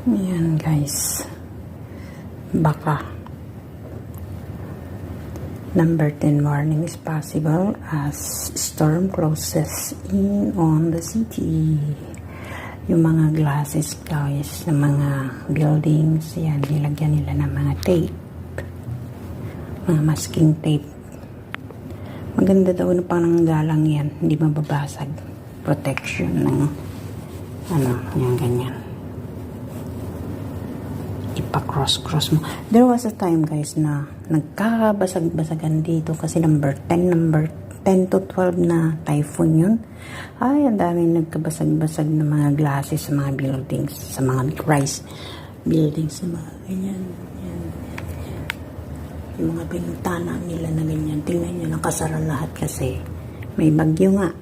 Ayan guys, baka number 10 warning is possible as storm closes in on the city. Yung mga glasses guys ng mga buildings, yan, nilagyan nila ng mga tape, mga masking tape. Maganda daw na pananggalang yan, hindi mababasag, protection ng yan ganyan, ipa-cross mo. There was a time guys na nagkakabasag-basagan dito kasi number 10 to 12 na typhoon yun. Ay, ang daming nagkabasag-basag na mga glasses sa mga buildings, sa mga rise buildings, sa mga ganyan. Yan. Yung mga bintana nila na ganyan, tingnan nyo, nakasara lahat kasi may bagyo nga.